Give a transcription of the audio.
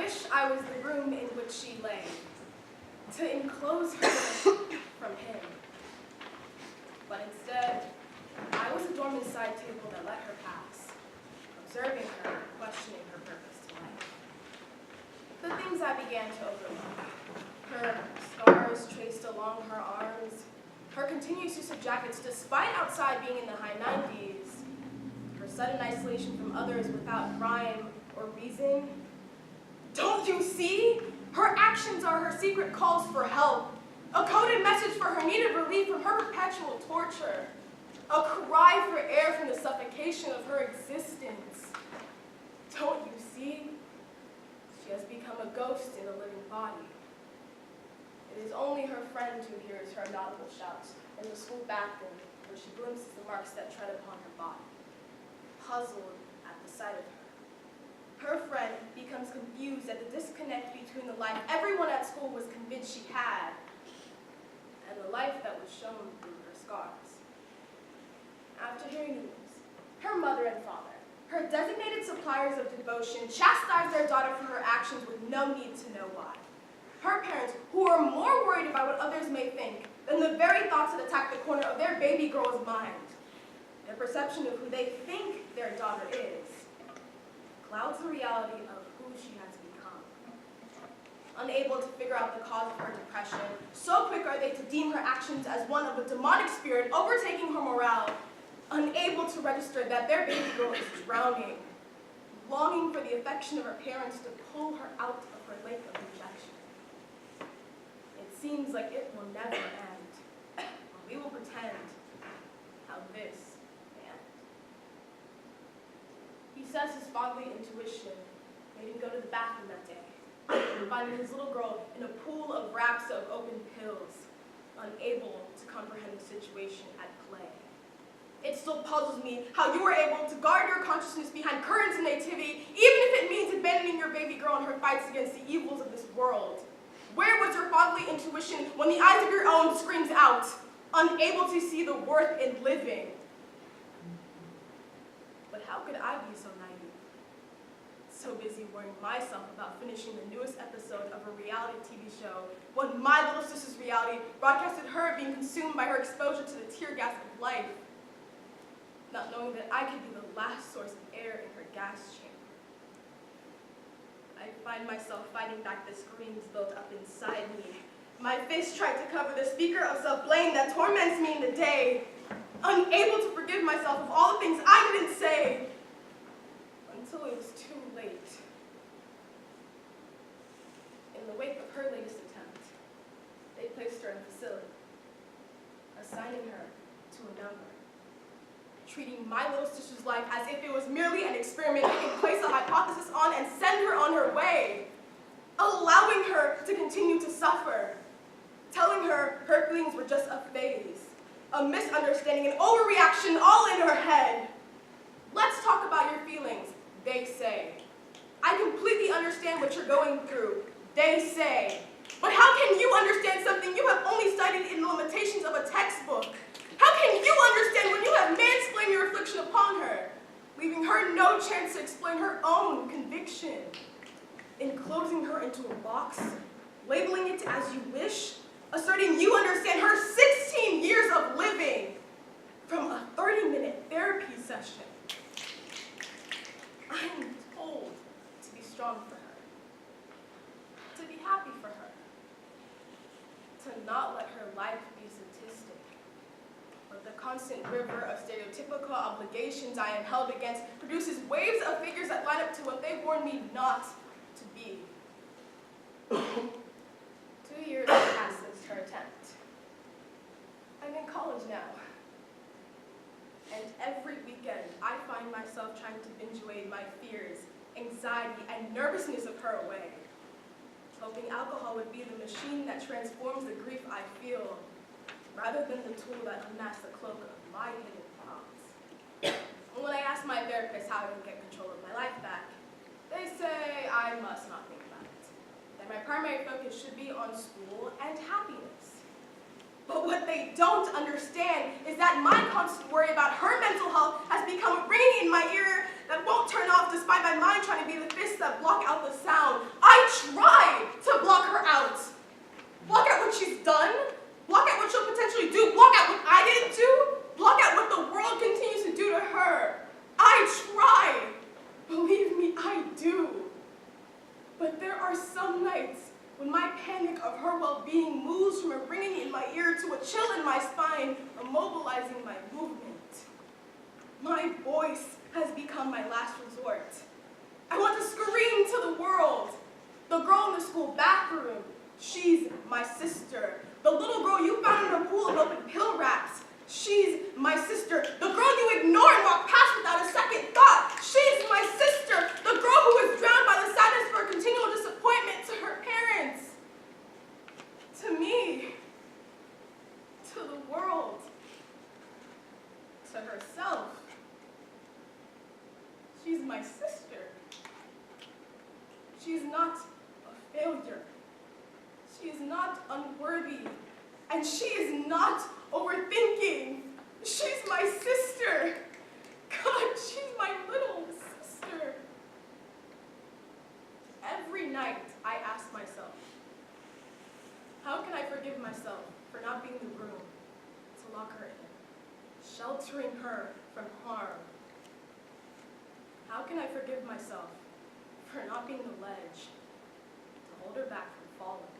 wish I was the room in which she lay, to enclose her from him. But instead, I was a dormant side table that let her pass, observing her, questioning her purpose to life. The things I began to overlook, her scars traced along her arms, her continued use of jackets despite outside being in the high 90s, her sudden isolation from others without rhyme or reason. Don't you see? Her actions are her secret calls for help, a coded message for her need of relief from her perpetual torture, a cry for air from the suffocation of her existence. Don't you see? She has become a ghost in a living body. It is only her friend who hears her inaudible shouts in the school bathroom where she glimpses the marks that tread upon her body, puzzled at the sight of her. Her friend becomes confused at the disconnect between the life everyone at school was convinced she had and the life that was shown through her scars. After hearing the news, her mother and father, her designated suppliers of devotion, chastised their daughter for her actions with no need to know why. Her parents, who are more worried about what others may think than the very thoughts that attack the corner of their baby girl's mind, their perception of who they think their daughter is, clouds the reality of who she has become. Unable to figure out the cause of her depression, so quick are they to deem her actions as one of a demonic spirit overtaking her morale, unable to register that their baby girl is drowning, longing for the affection of her parents to pull her out of her lake of rejection. It seems like it will never end, but we will pretend how this may end. He says his fatherly intuition made him go to the bathroom that day, finding his little girl in a pool of wraps of open pills, unable to comprehend the situation at play. It still puzzles me how you were able to guard your consciousness behind curtains of nativity, even if it means abandoning your baby girl in her fights against the evils of this world. Where was your fatherly intuition when the eyes of your own screams out, unable to see the worth in living? But how could I be so naive? So busy worrying myself about finishing the newest episode of a reality TV show when my little sister's reality broadcasted her being consumed by her exposure to the tear gas of life, not knowing that I could be the last source of air in her gas chamber. I find myself fighting back the screams built up inside me. My fist tried to cover the speaker of self-blame that torments me in the day, unable to forgive myself of all the things I didn't say, until it was too late. In the wake of her latest attempt, they placed her in a facility, assigning her to a number, treating my little sister's life as if it was merely an experiment they could place a hypothesis on and send her on her way, allowing her to continue to suffer, telling her her feelings were just a phase, a misunderstanding, an overreaction all in her head. Let's talk about your feelings, they say. I completely understand what you're going through, they say. But how can you understand something you have only studied in the limitations of a textbook? How can you understand when you have mansplained your affliction upon her, leaving her no chance to explain her own conviction? Enclosing her into a box, labeling it as you wish, asserting you understand her 16 years of living from a 30-minute therapy session. I'm told to be strong for her, to be happy for her, to not let her life be statistic. But the constant river of stereotypical obligations I am held against produces waves of figures that line up to what they warned me not to be. 2 years have passed since her attempt. I'm in college now. And every weekend, I find myself trying to binge-wade my fears, anxiety, and nervousness of her away, hoping alcohol would be the machine that transforms the grief I feel, rather than the tool that unmasks the cloak of my hidden thoughts. When I ask my therapist how I can get control of my life back, they say I must not think about it, that my primary focus should be on school and happiness. But what they don't understand is that my constant worry about her mental health has become a ringing in my ear that won't turn off despite my mind trying to be the fists that block out the sound. I I tried to block her out. Block out what she's done. Block out what she'll potentially do. Block out what I didn't do. Block out what the world continues to do to her. I try. Believe me, I do. But there are some nights when my panic of her well-being moves from a ringing in my ear to a chill in my spine, immobilizing my movement. My voice has become my last resort. I want to scream to the world. The girl in the school bathroom, she's my sister. The little girl you found in her pool of open pill wraps, she's my sister. The girl you ignore and walk past without a second thought, she's my sister. The girl who was drowned by the sadness for continual disappointment to her parents, to me, to the world, to herself. She's my sister. She is not a failure. She is not unworthy. And she is not overthinking. She's my sister. God, she's my little sister. Every night I ask myself, how can I forgive myself for not being the room to lock her in, sheltering her from harm? How can I forgive myself for not being the ledge to hold her back from falling?